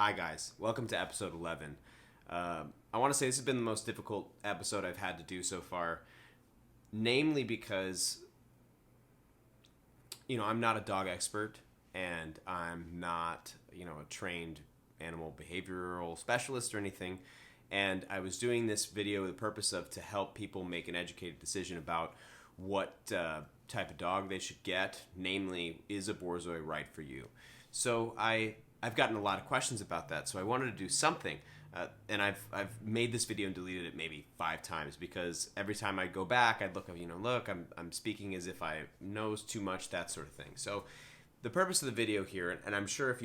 Hi guys, welcome to episode 11. I want to say this has been the most difficult episode I've had to do so far, namely because, I'm not a dog expert and I'm not, a trained animal behavioral specialist or anything. And I was doing this video with the purpose of to help people make an educated decision about what type of dog they should get, namely, is a Borzoi right for you? So I've gotten a lot of questions about that, so I wanted to do something. And I've made this video and deleted it maybe 5 times because every time I go back, I'd look, I'm speaking as if I knows too much, that sort of thing. So the purpose of the video here, and I'm sure if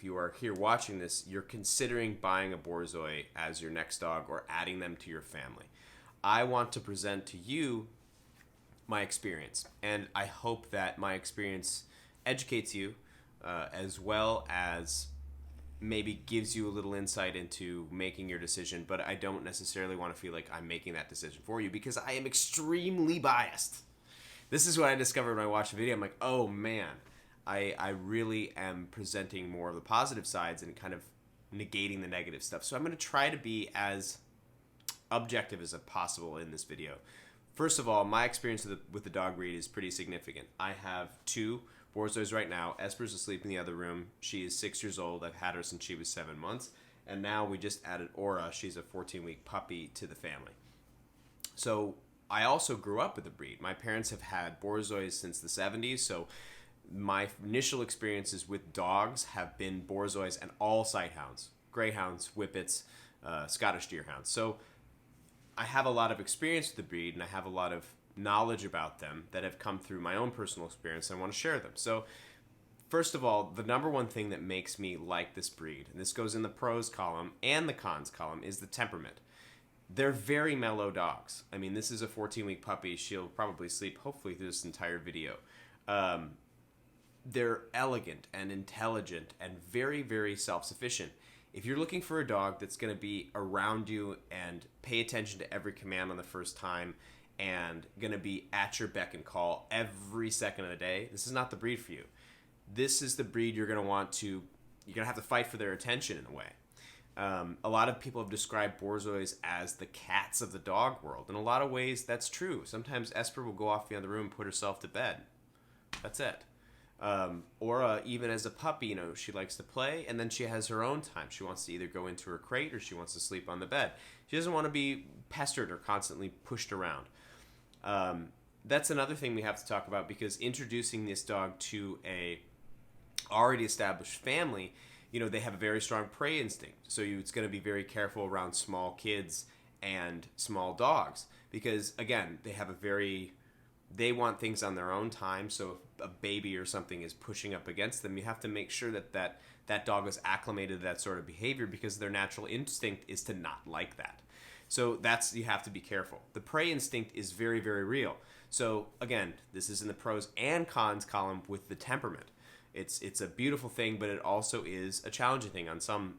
you are here watching this, you're considering buying a Borzoi as your next dog or adding them to your family. I want to present to you my experience, and I hope that my experience educates you as well as maybe gives you a little insight into making your decision, but I don't necessarily want to feel like I'm making that decision for you because I am extremely biased. This is what I discovered when I watched the video. I'm like, oh man, I really am presenting more of the positive sides and kind of negating the negative stuff. So I'm going to try to be as objective as possible in this video. First of all, my experience with the dog breed is pretty significant. I have 2 Borzois right now. Esper's asleep in the other room. She is 6 years old. I've had her since she was 7 months. And now we just added Aura. She's a 14-week puppy to the family. So I also grew up with the breed. My parents have had Borzois since the 70s. So my initial experiences with dogs have been Borzois and all sighthounds. Greyhounds, Whippets, Scottish Deerhounds. So I have a lot of experience with the breed, and I have a lot of knowledge about them that have come through my own personal experience, and I want to share them. So first of all, the number one thing that makes me like this breed, and this goes in the pros column and the cons column, is the temperament. They're very mellow dogs. I mean, this is a 14-week puppy. She'll probably sleep, hopefully, through this entire video. They're elegant and intelligent and very, very self-sufficient. If you're looking for a dog that's going to be around you and pay attention to every command on the first time and going to be at your beck and call every second of the day, this is not the breed for you. This is the breed you're going to have to fight for their attention in a way. A lot of people have described Borzois as the cats of the dog world. In a lot of ways, that's true. Sometimes Esper will go off the other room and put herself to bed. That's it. Aura, even as a puppy, she likes to play, and then she has her own time. She wants to either go into her crate or she wants to sleep on the bed. She doesn't want to be pestered or constantly pushed around. That's another thing we have to talk about, because introducing this dog to a already established family, they have a very strong prey instinct. So it's going to be very careful around small kids and small dogs, because again, they want things on their own time. So if a baby or something is pushing up against them, you have to make sure that dog is acclimated to that sort of behavior, because their natural instinct is to not like that. So you have to be careful. The prey instinct is very, very real. So again, this is in the pros and cons column with the temperament. It's a beautiful thing, but it also is a challenging thing on some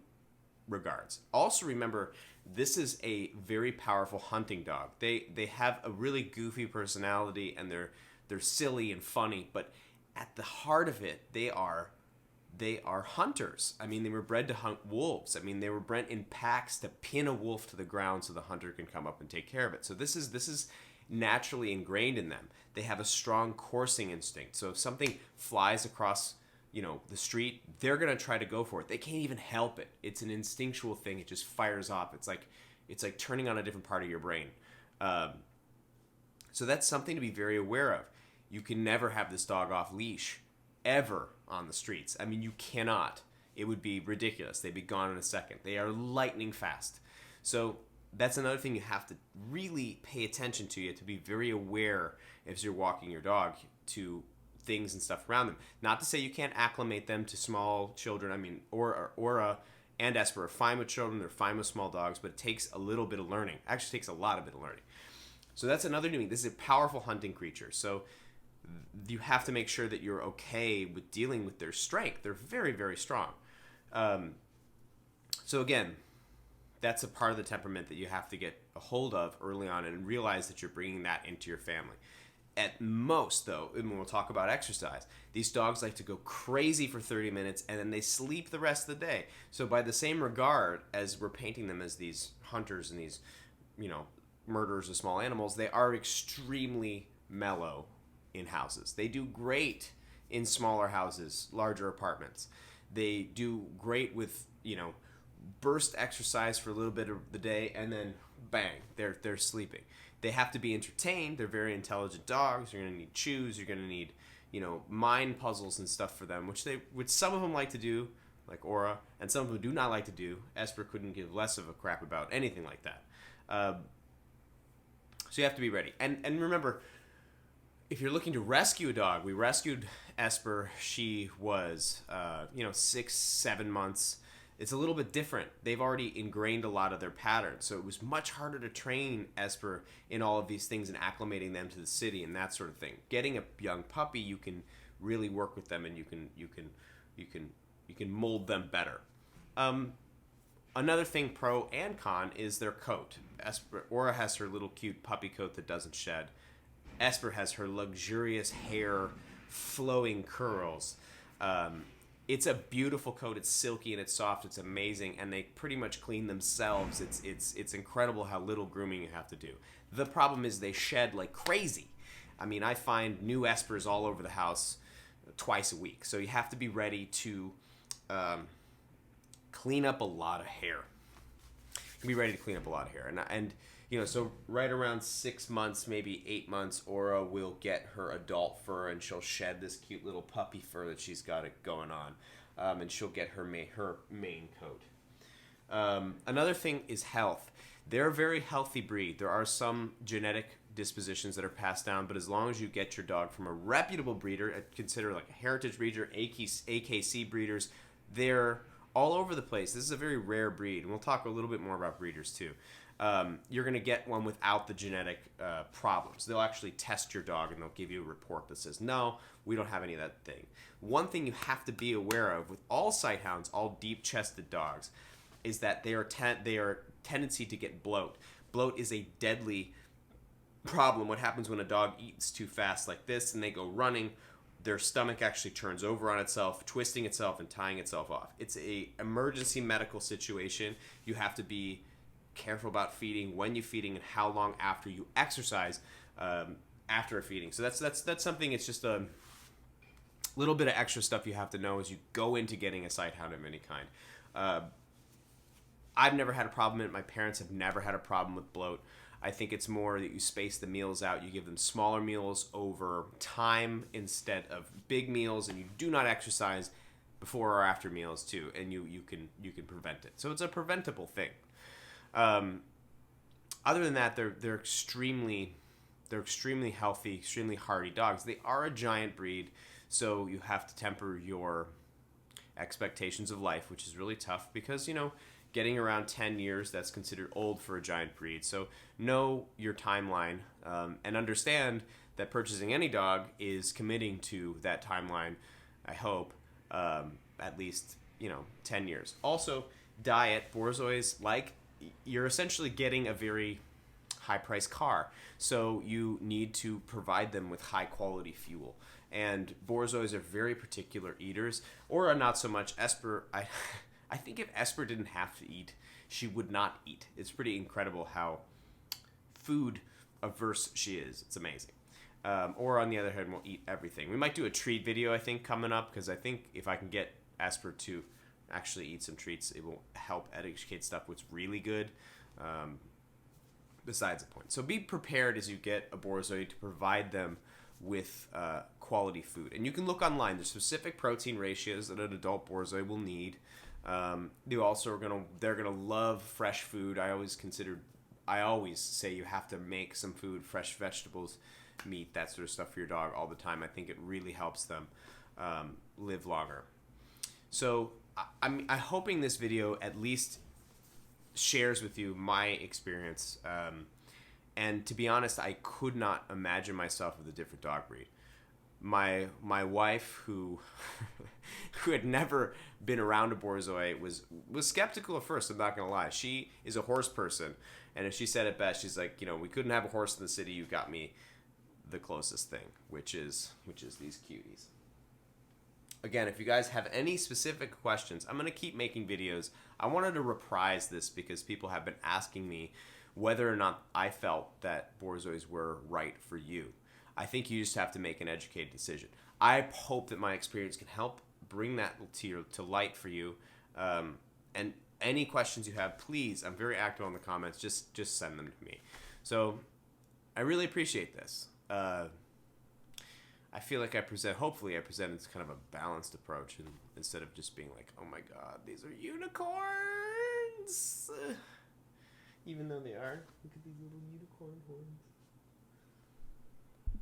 regards. Also remember, this is a very powerful hunting dog. They have a really goofy personality, and they're silly and funny, but at the heart of it, they are hunters. I mean, they were bred to hunt wolves. I mean, they were bred in packs to pin a wolf to the ground so the hunter can come up and take care of it. So this is naturally ingrained in them. They have a strong coursing instinct. So if something flies across the street, they're going to try to go for it. They can't even help it. It's an instinctual thing. It just fires off. It's like turning on a different part of your brain. So that's something to be very aware of. You can never have this dog off leash ever on the streets. I mean, you cannot. It would be ridiculous. They'd be gone in a second. They are lightning fast. So that's another thing you have to really pay attention to. You have to be very aware as you're walking your dog to things and stuff around them. Not to say you can't acclimate them to small children. I mean, Aura and Esper are fine with children. They're fine with small dogs, but it takes a little bit of learning. Actually, takes a lot of learning. So that's another new thing. This is a powerful hunting creature. So you have to make sure that you're okay with dealing with their strength. They're very, very strong. So again, that's a part of the temperament that you have to get a hold of early on and realize that you're bringing that into your family. At most, though, and we'll talk about exercise, these dogs like to go crazy for 30 minutes and then they sleep the rest of the day. So by the same regard as we're painting them as these hunters and these, murderers of small animals, they are extremely mellow in houses. They do great in smaller houses, larger apartments. They do great with, burst exercise for a little bit of the day and then bang, they're sleeping. They have to be entertained. They're very intelligent dogs. You're going to need chews. You're going to need, mind puzzles and stuff for them, which some of them like to do, like Aura, and some of them do not like to do. Esper couldn't give less of a crap about anything like that. So you have to be ready. And remember, if you're looking to rescue a dog, we rescued Esper. She was, 6-7 months. It's a little bit different. They've already ingrained a lot of their patterns, so it was much harder to train Esper in all of these things and acclimating them to the city and that sort of thing. Getting a young puppy, you can really work with them and you can mold them better. Another thing, pro and con, is their coat. Aura has her little cute puppy coat that doesn't shed. Esper has her luxurious hair, flowing curls. It's a beautiful coat. It's silky and it's soft. It's amazing, and they pretty much clean themselves. It's incredible how little grooming you have to do. The problem is they shed like crazy. I mean, I find new Espers all over the house twice a week, so you have to be ready to clean up a lot of hair. Be ready to clean up a lot of hair, and so right around 6 months, maybe 8 months, Aura will get her adult fur and she'll shed this cute little puppy fur that she's got it going on, and she'll get her main coat. Another thing is health. They're a very healthy breed. There are some genetic dispositions that are passed down, but as long as you get your dog from a reputable breeder, consider like a heritage breeder, AKC breeders, they're all over the place. This is a very rare breed, and we'll talk a little bit more about breeders too. You're going to get one without the genetic problems. They'll actually test your dog and they'll give you a report that says, no, we don't have any of that thing. One thing you have to be aware of with all sighthounds, all deep-chested dogs, is that they are tendency to get bloat. Bloat is a deadly problem. What happens when a dog eats too fast like this and they go running, their stomach actually turns over on itself, twisting itself and tying itself off. It's a emergency medical situation. You have to be careful about feeding, when you're feeding, and how long after you exercise after a feeding. So that's something. It's just a little bit of extra stuff you have to know as you go into getting a sighthound of any kind. I've never had a problem with it. My parents have never had a problem with bloat. I think it's more that you space the meals out. You give them smaller meals over time instead of big meals, and you do not exercise before or after meals too, and you can prevent it. So it's a preventable thing. Other than that, they're extremely healthy, extremely hardy dogs. They are a giant breed, so you have to temper your expectations of life, which is really tough because getting around 10 years, that's considered old for a giant breed. So know your timeline and understand that purchasing any dog is committing to that timeline, I hope, at least 10 years. Also, diet. Borzois, you're essentially getting a very high-priced car, so you need to provide them with high-quality fuel. And Borzois are very particular eaters, or not so much. Esper, I think if Esper didn't have to eat, she would not eat. It's pretty incredible how food averse she is. It's amazing. Or on the other hand, will eat everything. We might do a treat video, I think, coming up, because I think if I can get Esper to actually eat some treats, it will help educate stuff what's really good, besides the point. So be prepared as you get a Borzoi to provide them with quality food. And you can look online. There's specific protein ratios that an adult Borzoi will need. They also they're gonna love fresh food. I always say you have to make some food, fresh vegetables, meat, that sort of stuff for your dog all the time. I think it really helps them live longer. So I'm hoping this video at least shares with you my experience. And to be honest, I could not imagine myself with a different dog breed. My wife, who had never been around a Borzoi, was skeptical at first. I'm not gonna lie. She is a horse person, and if she said it best, she's like, we couldn't have a horse in the city. You got me the closest thing, which is these cuties. Again, if you guys have any specific questions, I'm going to keep making videos. I wanted to reprise this because people have been asking me whether or not I felt that Borzois were right for you. I think you just have to make an educated decision. I hope that my experience can help bring that to light for you. And any questions you have, please, I'm very active on the comments, just send them to me. So I really appreciate this. I feel like hopefully I presented kind of a balanced approach instead of just being like, oh my god, these are unicorns. Even though they are. Look at these little unicorn horns.